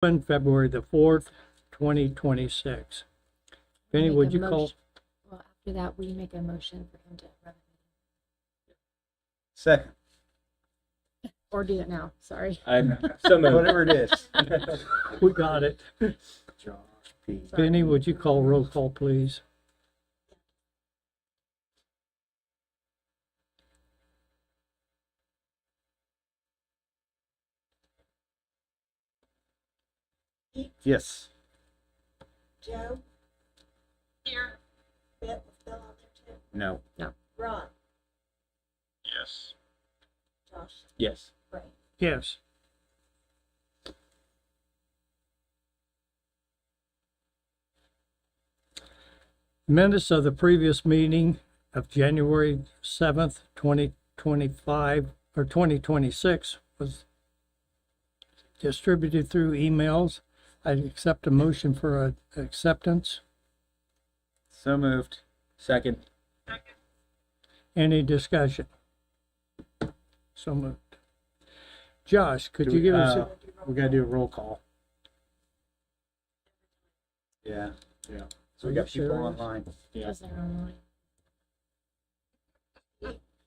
February the 4th, 2026. Penny, Make would a you call? motion- Well, after that, will you make a motion for him to run Second. it? Or do it now, sorry. I'm so moved. Whatever it is. We got it. Josh P. Penny, would you call roll call, please? Yes. Joe? Here. Beth was still on there too. No. Ron? Yes. Josh? Yes. Ray? Yes. Minutes of the previous meeting of January 7th, 2025, or 2026 was distributed through emails. I accept a motion for acceptance. So moved. Second. Any discussion? So moved. Josh, could you give us, We gotta do a roll call. Yeah. So we Are got you people serious? online. Yeah. Because they're online.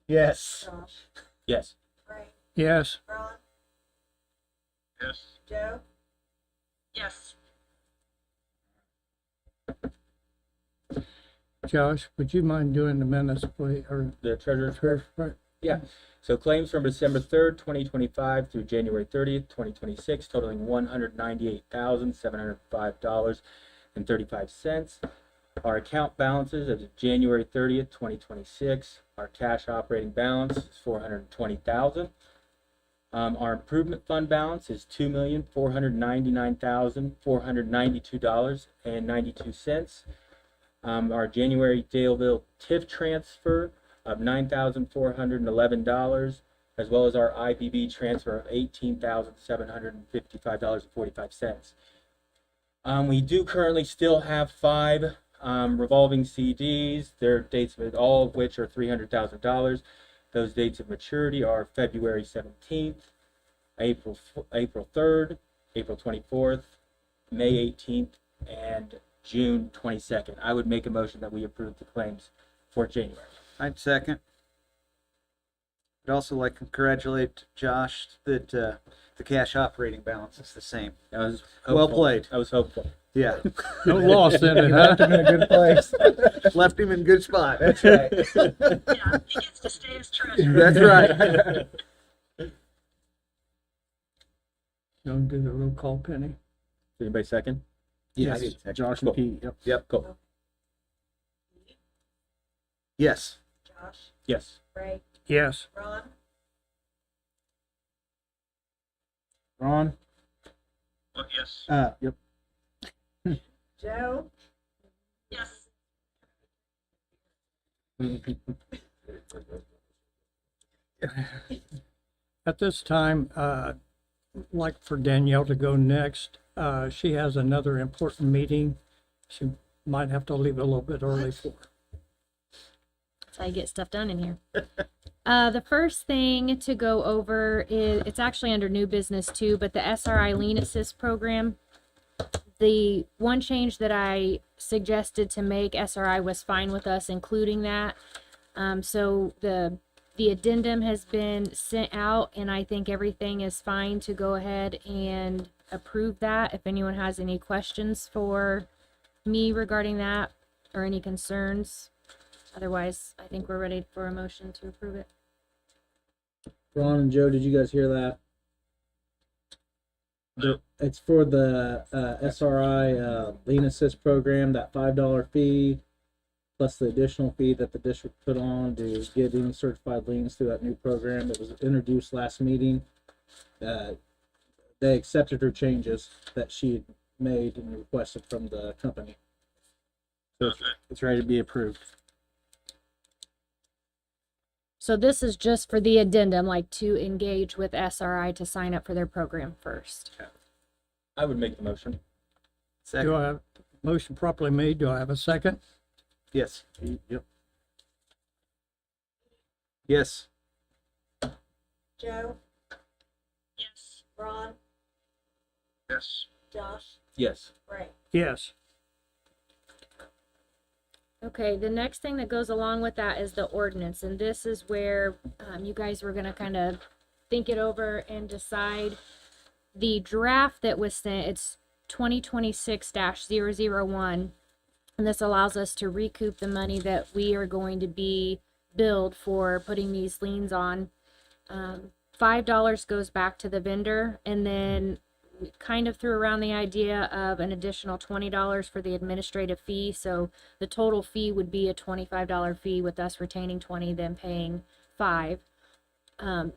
Yes. Josh? Yes. Ray? yes, Ron? Yes. Joe? Yes. Josh, would you mind doing the minutes, please, or The treasurer's report. Yeah. So claims from December 3rd, 2025 through January 30th, 2026 totaling $198,705.35. Our account balances as of January 30th, 2026. Our cash operating balance is $420,000. Our improvement fund balance is $2,499,492.92. Our January Daleville TIF transfer of $9,411, as well as our IBB transfer of $18,755.45. We do currently still have 5 revolving CDs. Their dates of all of which are $300,000. Those dates of maturity are February 17th, April 3rd, April 24th, May 18th, and June 22nd. I would make a motion that we approve the claims for January. I'd second. I'd also like to congratulate Josh that the cash operating balance is the same. That was Well hopeful. played. I was hopeful. Yeah. no loss in it, huh? Left him in a good place. Left him in a good spot. That's right. Yeah, he gets to stay as treasurer. That's right. You want to do the roll call, Penny? Anybody second? Yes. I did second. Josh Cool. and Pete. Yep. Yep. Cool. Yes. Josh? Yes. Ray? Yes. Ron? Ron. Yes. Yep. Joe? Yes. At this time, I'd like for Danielle to go next. She has another important meeting. She might have to leave a little bit early for. That's how you get stuff done in here. The first thing to go over is, it's actually under new business too, but the SRI Lean Assist program. The one change that I suggested to make, SRI was fine with us including that. So the addendum has been sent out and I think everything is fine to go ahead and approve that. If anyone has any questions for me regarding that or any concerns. Otherwise, I think we're ready for a motion to approve it. Ron and Joe, did you guys hear that? It's for the SRI Lean Assist program, that $5 fee, plus the additional fee that the district put on to get any certified liens through that new program that was introduced last meeting. They accepted her changes that she had made and requested from the company. So it's ready to be approved. So this is just for the addendum, like to engage with SRI to sign up for their program first. I would make the motion. Second. Do I have a motion properly made? Do I have a second? Yes. Yep. Yes. Joe? Yes. Ron? Yes. Josh, Yes. Ray. Yes. Okay, the next thing that goes along with that is the ordinance, and this is where you guys were gonna kind of think it over and decide. The draft that was sent, it's 2026-001, and this allows us to recoup the money that we are going to be billed for putting these liens on. $5 goes back to the vendor, and then we kind of threw around the idea of an additional $20 for the administrative fee. So the total fee would be a $25 fee, with us retaining 20, then paying 5. I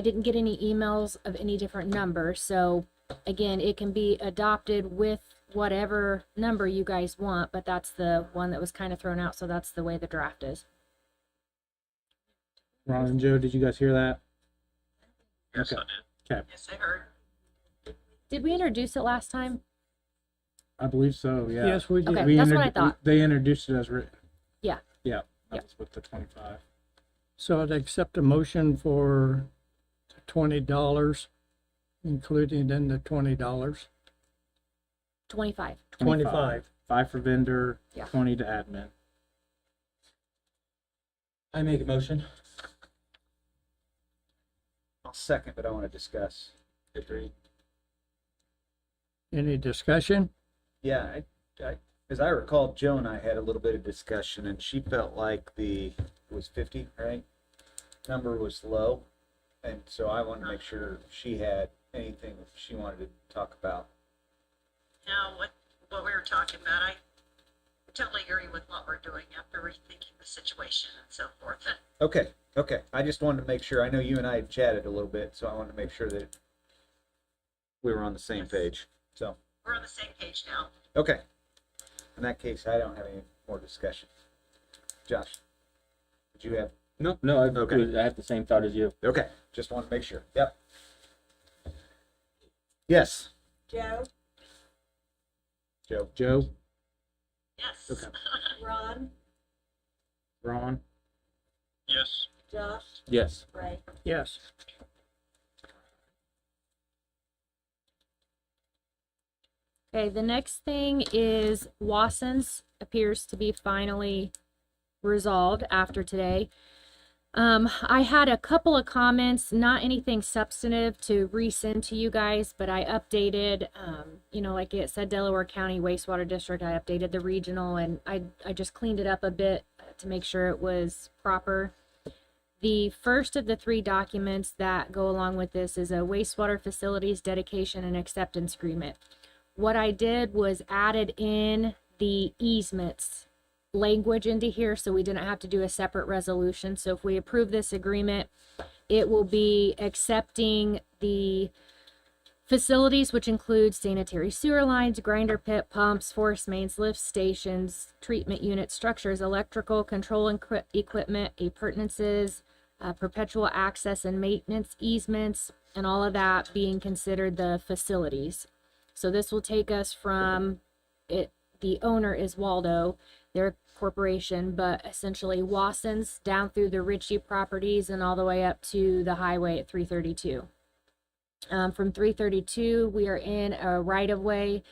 didn't get any emails of any different numbers. So again, it can be adopted with whatever number you guys want, but that's the one that was kind of thrown out. So that's the way the draft is. Ron and Joe, did you guys hear that? Yes, Okay. I did. Okay, Yes, I heard. Did we introduce it last time? I believe so, yeah. Yes, we did. Okay. That's what I thought. They introduced it as written. Yeah. Yeah, Yep. that was with the 25. So I'd accept a motion for $20, including in the $20. 25. 25. 5 for vendor, Yeah. 20 to admin. I make a motion. I'll second, but I want to discuss. Agreed. Any discussion? Yeah, as I recall, Joe and I had a little bit of discussion, and she felt like it was 50, right? Number was low, and so I wanted to make sure she had anything that she wanted to talk about. Now, what we were talking about, I totally agree with what we're doing after rethinking the situation and so forth. And Okay. I just wanted to make sure. I know you and I had chatted a little bit, so I wanted to make sure that we were on the same page. So, we're on the same page now. okay. In that case, I don't have any more discussion. Josh, did you have? No, Okay. I have the same thought as you. Okay, just wanted to make sure. Yep. Yes, Joe, Joe. Joe, Yes. Okay. Ron, Ron, Yes. Josh, Yes. Ray. Yes. Okay, the next thing is Wasson's appears to be finally resolved after today. I had a couple of comments, not anything substantive to resend to you guys, but I updated, like it said Delaware County Wastewater District, I updated the regional, and I just cleaned it up a bit to make sure it was proper. The first of the 3 documents that go along with this is a wastewater facilities dedication and acceptance agreement. What I did was added in the easements language into here, so we didn't have to do a separate resolution. So if we approve this agreement, it will be accepting the facilities, which include sanitary sewer lines, grinder pit, pumps, force mains, lift stations, treatment units, structures, electrical control equipment, appurtenances, perpetual access and maintenance easements, and all of that being considered the facilities. So this will take us from it. The owner is Waldo, their corporation, but essentially Wasson's down through the Ritchie properties and all the way up to the highway at 332. From 332, we are in a right of way.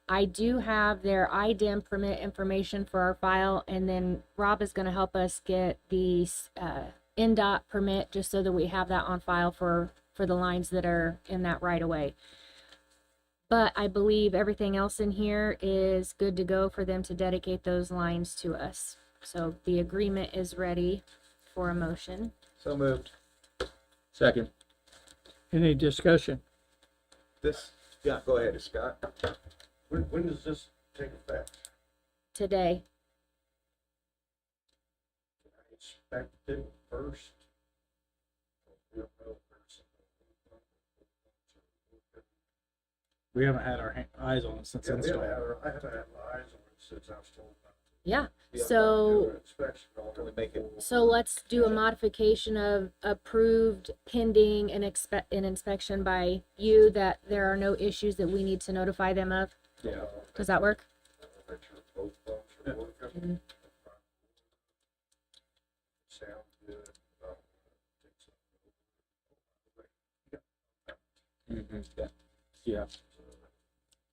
I do have their IDEM permit information for our file, and then Rob is going to help us get the NDOT permit just so that we have that on file for the lines that are in that right of way. But I believe everything else in here is good to go for them to dedicate those lines to us. So the agreement is ready for a motion. So moved. Second. Any discussion? Yeah, go ahead, Scott. When does this take effect? Today. I expect it first. we haven't had our eyes on it since Yeah, install. I haven't had my eyes on it since I was told about it. Yeah. Yeah, So do an inspection on it. Can we make it? So let's do a modification of approved pending an inspection by you, that there are no issues that we need to notify them of. Yeah. Does that work? Make sure both pumps are working. Sound good. Take some- Mm-hmm. Yeah.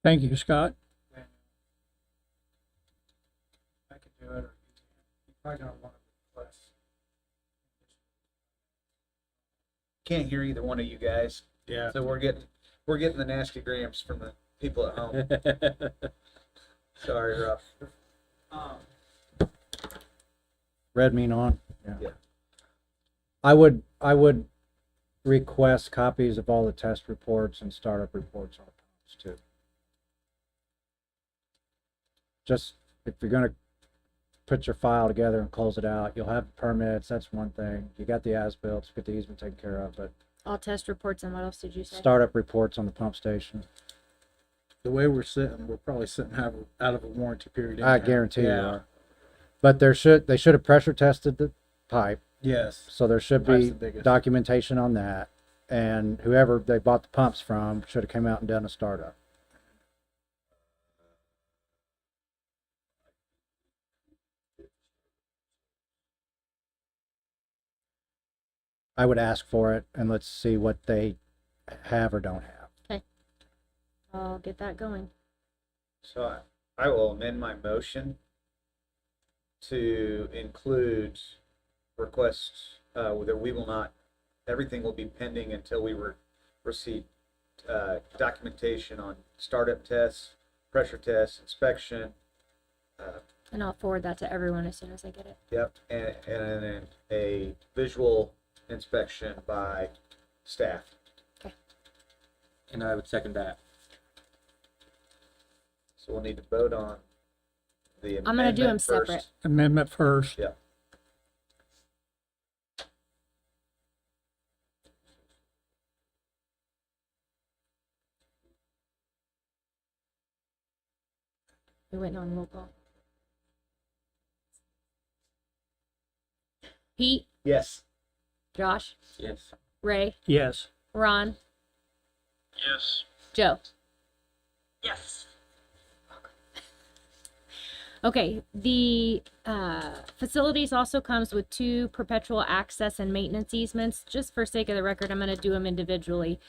Thank you, Scott. I could do it, or you can. You probably don't want to request. Can't hear either one of you guys. Yeah. So we're getting the nasty grams from the people at home. Sorry, Ruff. Red mean on? Yeah. I would request copies of all the test reports and startup reports on pumps too. Just, if you're gonna put your file together and close it out, you'll have the permits, that's one thing. You got the as-built, get the easement taken care of, but All test reports, and what else did you say? startup reports on the pump station. The way we're sitting, we're probably sitting out of a warranty period. I anyhow. guarantee you Yeah. are. But they should have pressure tested the pipe, Yes. so there should Pipe's be the biggest. documentation on that. And whoever they bought the pumps from should have come out and done a startup. I would ask for it and let's see what they have or don't have. I'll get that going. So I will amend my motion to include requests that we will not, everything will be pending until we receive documentation on startup tests, pressure tests, inspection. And I'll forward that to everyone as soon as I get it. Yep, and then a visual inspection by staff. And I would second that. So we'll need to vote on the I'm gonna do them amendment first. separate. Amendment first. Yeah. We're waiting on roll call. Pete, Yes. Josh, Yes. Ray, Yes. Ron, Yes. Joe. Yes. Okay, the facilities also comes with 2 perpetual access and maintenance easements. Just for sake of the record, I'm going to do them individually.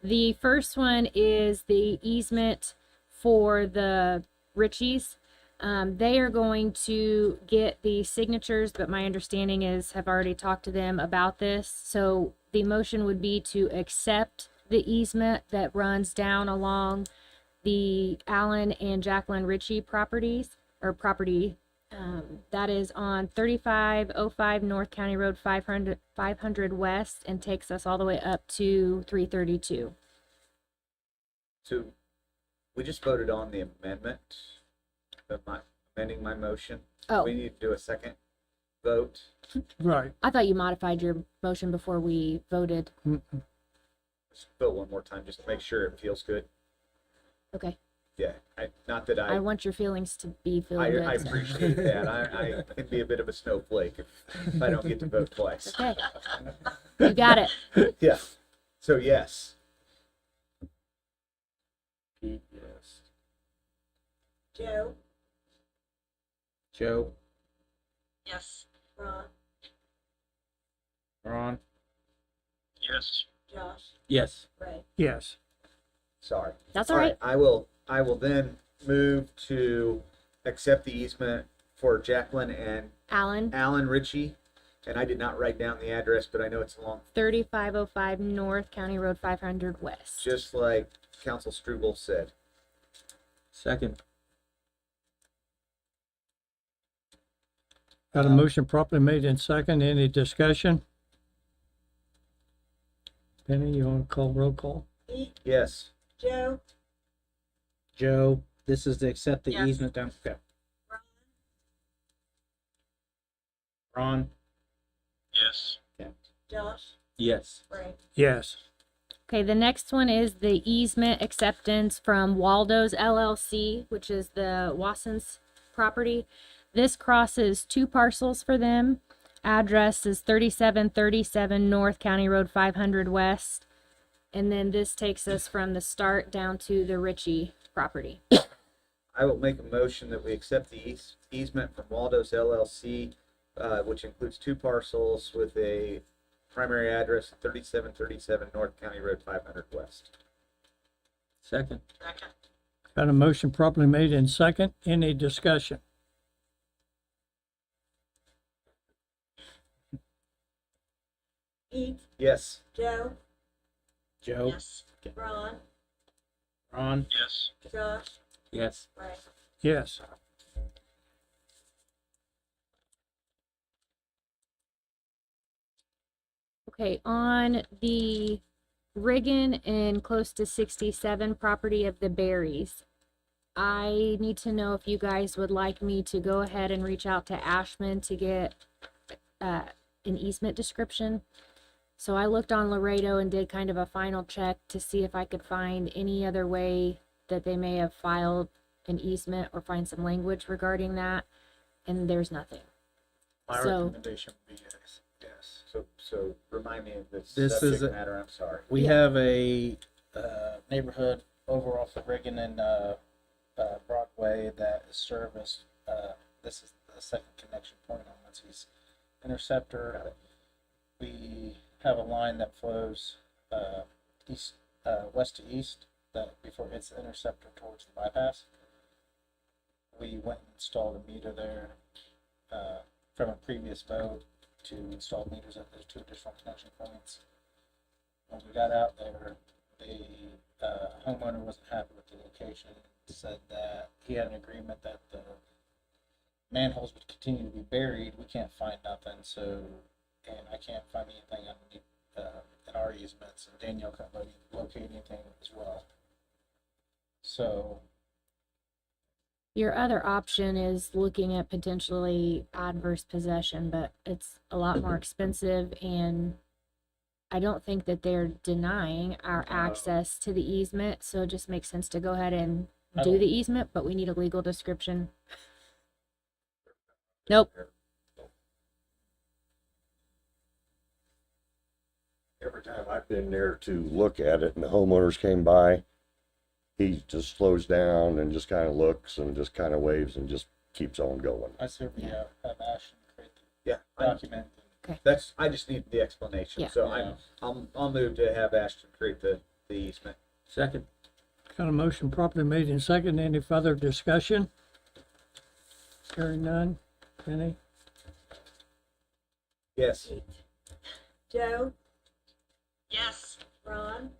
The first one is the easement for the Richies. They are going to get the signatures, but my understanding is have already talked to them about this. So the motion would be to accept the easement that runs down along the Allen and Jacqueline Ritchie properties or property. That is on 3505 North County Road 500 West and takes us all the way up to 332. So we just voted on the amendment of amending my motion. Oh, We need to do a second vote. Right. I thought you modified your motion before we voted. Let's vote one more time just to make sure it feels good. Okay. Yeah, not that I want your feelings to be feeling good. I so- appreciate that. I can be a bit of a snowflake if I don't get to vote twice. Okay. You got it. Yeah. So yes. Pete, yes. Joe, Joe, Yes. Ron, Ron, Yes. Josh, Yes. Ray. Yes. Sorry. That's all right. I will then move to accept the easement for Jacqueline and Alan, Alan Ritchie. And I did not write down the address, but I know it's along, 3505 North County Road 500 West. just like Council Struble said. Second. Got a motion properly made in second. Any discussion? Penny, you want to call roll call? Pete, Yes. Joe, Joe, this is to accept the Yes. easement down. Okay. Ron, Ron, Yes. Josh, Yes. Ray. Yes. Okay, the next one is the easement acceptance from Waldo's LLC, which is the Wasson's property. This crosses 2 parcels for them. Address is 3737 North County Road 500 West. And then this takes us from the start down to the Ritchie property. I will make a motion that we accept the easement from Waldo's LLC, which includes 2 parcels with a primary address 3737 North County Road 500 West. Second. Second. Got a motion properly made in second. Any discussion? Pete, Yes. Joe, Joe, Yes. Ron, Ron, Yes. Josh, Yes. Ray. Yes. Okay, on the Riggin and close to 67 property of the Berries, I need to know if you guys would like me to go ahead and reach out to Ashman to get an easement description. So I looked on Laredo and did kind of a final check to see if I could find any other way that they may have filed an easement or find some language regarding that, and there's nothing. my So- recommendation would be yes. Yes. So remind me of the This is subject a- matter, I'm sorry. We Yeah. have a neighborhood over off of Reagan and Broadway that is serviced. This is the second connection point on Muncie's Interceptor. We have a line that flows east, west to east, that before it hits the interceptor towards the bypass. We went and installed a meter there from a previous vote to install meters at those two additional connection points. When we got out there, the homeowner wasn't happy with the location, said that he had an agreement that the manholes would continue to be buried. We can't find nothing, so, and I can't find anything underneath in our easements, and Danielle can't locate anything as well. So, Your other option is looking at potentially adverse possession, but it's a lot more expensive, and I don't think that they're denying our access to the easement, so it just makes sense to go ahead and I do don't- the easement, but we need a legal description. Nope. Every time I've been there to look at it and the homeowners came by, he just slows down and just kind of looks and just kind of waves and just keeps on going. I said we have Ashton create Yeah, the document. I just need the explanation, Yeah. so Yeah. I'll move to have Ashton create the easement. Second. Got a motion properly made in second. Any further discussion? Hearing none. Any? Yes. Pete, Joe, Yes. Ron,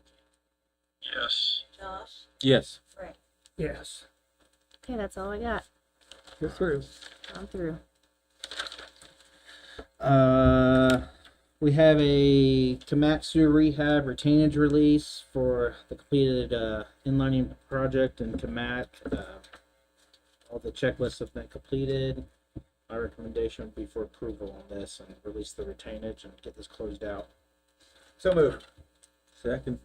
Yes. Josh, Yes. Ray. Yes. Okay, that's all I got. You're through. I'm through. We have a Komatsu rehab retainage release for the completed inlining project in Kamat. All the checklists have been completed. My recommendation would be for approval on this and release the retainage and get this closed out. So moved. Second.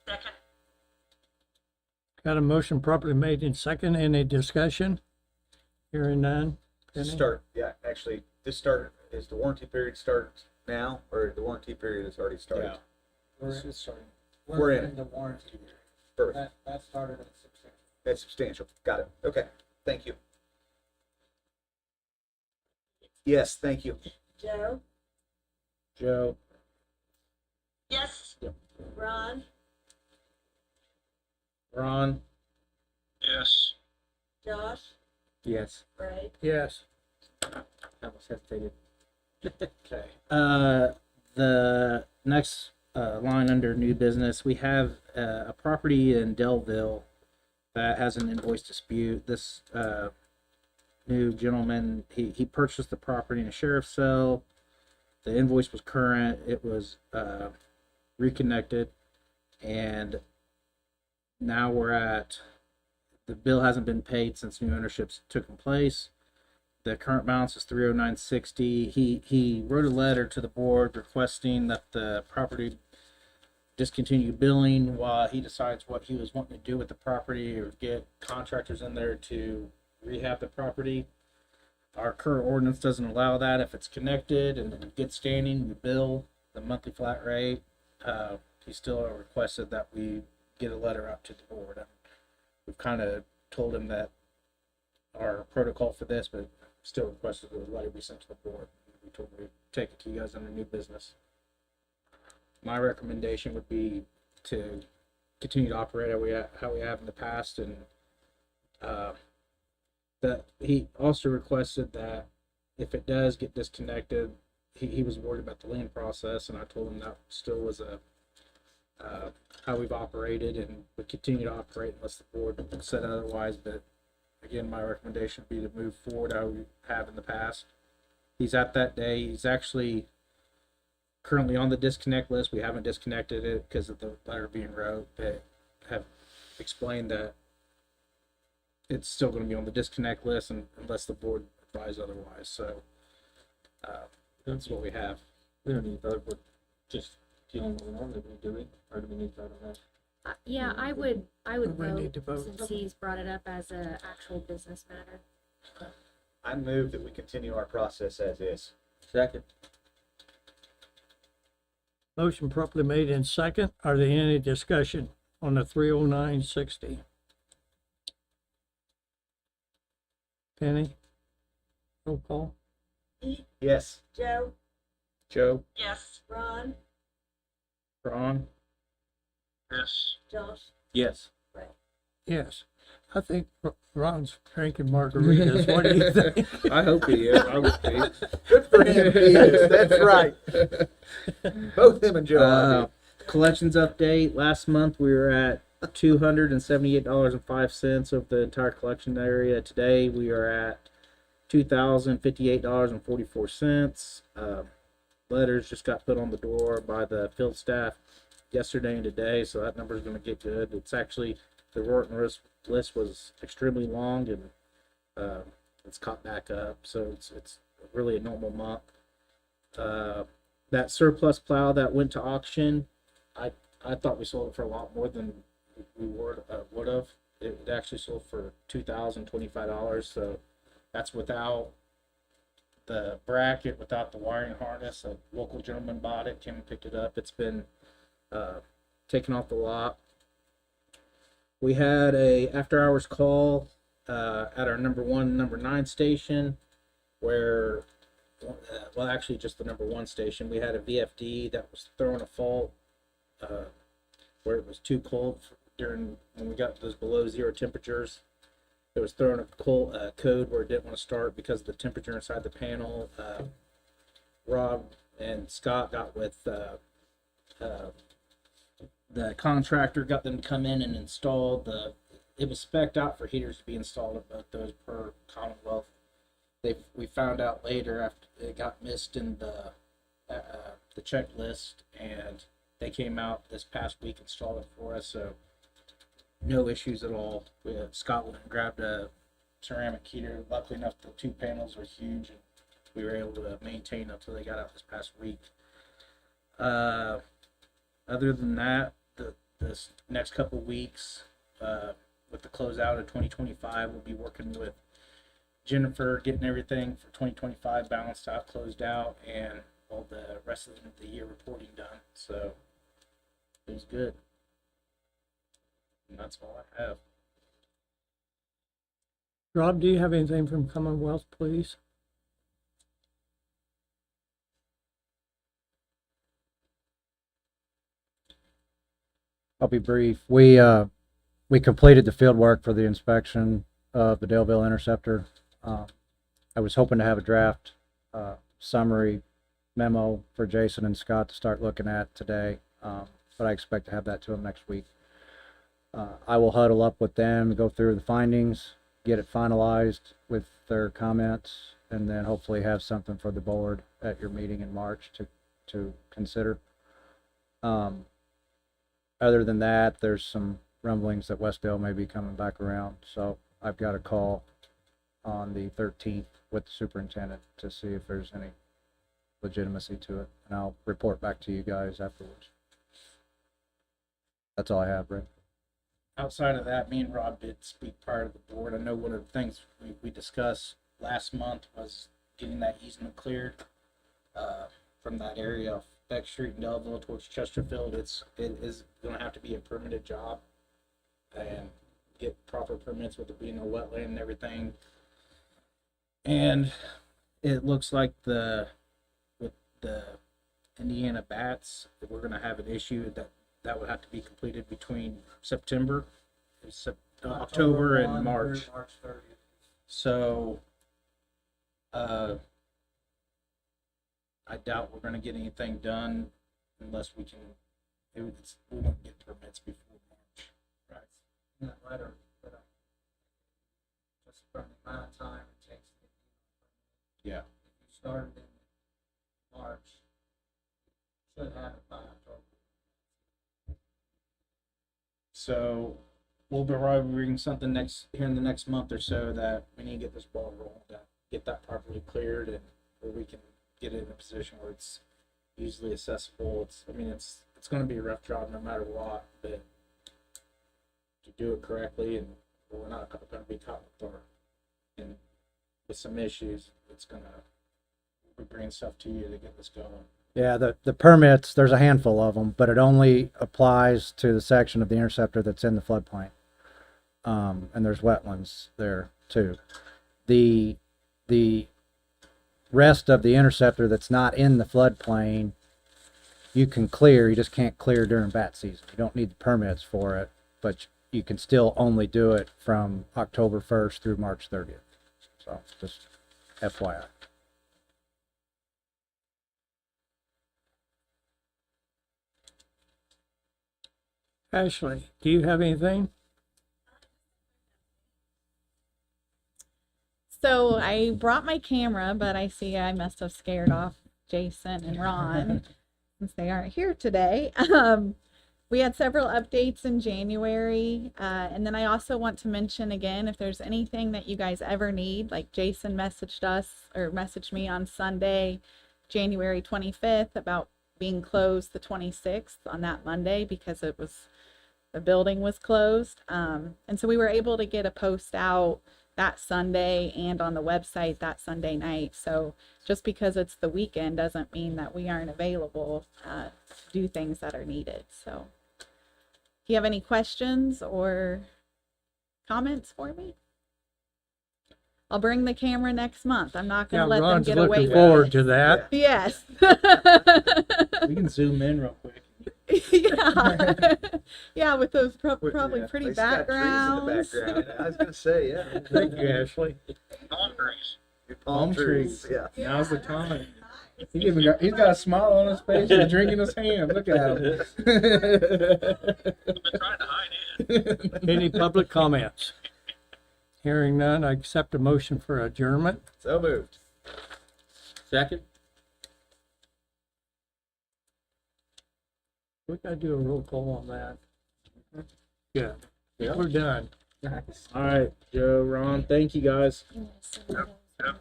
Second. Got a motion properly made in second. Any discussion? Hearing none. Any? Start, yeah, actually, is the warranty period starts now, or the warranty period has already started? We're in. the warranty period. Perfect. That started at substantial. That's substantial. Got it. Okay. Thank you. Yes, thank you. Joe, Joe, Yes. Ron, Ron, Yes. Josh, Yes. Ray. Yes. I almost hesitated. okay. The next line under new business, we have a property in Delville that has an invoice dispute. This new gentleman, he purchased the property in a sheriff's sale. The invoice was current. It was reconnected, and now the bill hasn't been paid since new ownership's taken place. The current balance is $309.60. He wrote a letter to the board requesting that the property discontinue billing while he decides what he was wanting to do with the property or get contractors in there to rehab the property. Our current ordinance doesn't allow that. If it's connected and in good standing, we bill the monthly flat rate. He still requested that we get a letter out to the board. And we've kind of told him that our protocol for this, but still requested that the letter be sent to the board. We told him we'd take it to you guys under new business. My recommendation would be to continue to operate how we have in the past and that he also requested that if it does get disconnected, he was worried about the lien process, and I told him that still was a how we've operated, and we continue to operate unless the board said otherwise. But again, my recommendation would be to move forward how we have in the past. He's at that day. He's actually currently on the disconnect list. We haven't disconnected it because of the letter being wrote. They have explained that it's still going to be on the disconnect list unless the board advise otherwise. So that's what we have. We don't need to vote, we're just dealing with one, do we? Or do we need to vote on that? Yeah, I would We need to vote vote. since he's brought it up as a actual business matter. I move that we continue our process as is. Second. Motion properly made in second. Are there any discussion on the 30960? Penny? Roll call? Pete, Yes. Joe, Joe, Yes. Ron, Ron, Yes. Josh, Yes. Yes. I think Ron's drinking margaritas. What do you think? I hope he is. I would be. Good for him, he is. That's right. Both him and Joe are. Collections update. Last month we were at $278.05 of the entire collection area. Today we are at $2,058.44. Letters just got put on the door by the field staff yesterday and today, so that number is going to get good. It's actually, the Rorton list was extremely long, and it's caught back up, so it's really a normal month. That surplus plow that went to auction, I thought we sold it for a lot more than we would have. It actually sold for $2,025, so that's without the bracket, without the wiring harness. A local gentleman bought it, came and picked it up. It's been taken off the lot. We had a after-hours call at our number 9 station, where, well, actually just the number 1 station. We had a VFD that was throwing a fault where it was too cold during when we got those below zero temperatures. It was throwing a code where it didn't want to start because of the temperature inside the panel. Rob and Scott got with the contractor, got them to come in and install it was spec'd out for heaters to be installed at both those per Commonwealth. We found out later after it got missed in the checklist, and they came out this past week, installed it for us, so no issues at all. Scott went and grabbed a ceramic heater. Luckily enough, the 2 panels are huge, and we were able to maintain until they got out this past week. Other than that, this next couple weeks, with the closeout of 2025, we'll be working with Jennifer, getting everything for 2025 balanced out, closed out, and all the rest of the year reporting done. So it was good. And that's all I have. Rob, do you have anything from Commonwealth, please? I'll be brief. We completed the field work for the inspection of the Daleville Interceptor. I was hoping to have a draft summary memo for Jason and Scott to start looking at today, but I expect to have that to them next week. I will huddle up with them, go through the findings, get it finalized with their comments, and then hopefully have something for the board at your meeting in March to consider. Other than that, there's some rumblings that Westdale may be coming back around, so I've got a call on the 13th with the superintendent to see if there's any legitimacy to it, and I'll report back to you guys afterwards. That's all I have, Rick. Outside of that, me and Rob did speak prior to the board. I know one of the things we discussed last month was getting that easement cleared from that area of Beck Street and Delaware towards Chesterfield. It is going to have to be a permitted job and get proper permits with it being a wetland and everything. And it looks like with the Indiana bats, that we're going to have an issue that would have to be completed between October and March. March 30th. So, I doubt we're gonna get anything done unless we can, we won't get permits before March. Right. In that letter, but just from the amount of time it takes to get the Yeah. if you started in March, should have it by October. So we'll be bringing something here in the next month or so that we need to get this ball rolling, get that properly cleared, and where we can get it in a position where it's easily accessible. It's going to be a rough job no matter what, but to do it correctly, and we're not going to be caught with some issues. We'll be bringing stuff to you to get this going. Yeah, the permits, there's a handful of them, but it only applies to the section of the interceptor that's in the floodplain. And there's wetlands there too. The rest of the interceptor that's not in the floodplain, you can clear, you just can't clear during bat season. You don't need the permits for it, but you can still only do it from October 1st through March 30th. So just FYI. Ashley, do you have anything? So I brought my camera, but I see I must have scared off Jason and Ron since they aren't here today. We had several updates in January. And then I also want to mention again, if there's anything that you guys ever need, like Jason messaged me on Sunday, January 25th about being closed the 26th on that Monday because the building was closed. And so we were able to get a post out that Sunday and on the website that Sunday night. So just because it's the weekend doesn't mean that we aren't available to do things that are needed. So if you have any questions or comments for me, I'll bring the camera next month. I'm not going to let them Ron's get away looking with forward it. to that. Yes. We can zoom in real quick. Yeah. Yeah, with those probably Yeah, pretty at least got backgrounds. trees in the background. I was gonna say, yeah. Thank you, Ashley. Palm trees. Your Palm trees. Yeah. Now's the time. He's got a smile on his face and a drink in his hand. Look at him. I've been trying to hide it. Any public comments? Hearing none, I accept a motion for adjournment. So moved. Second? We gotta do a roll call on that. Yeah, we're done. All right, Joe, Ron, thank you guys. You wanna send it over?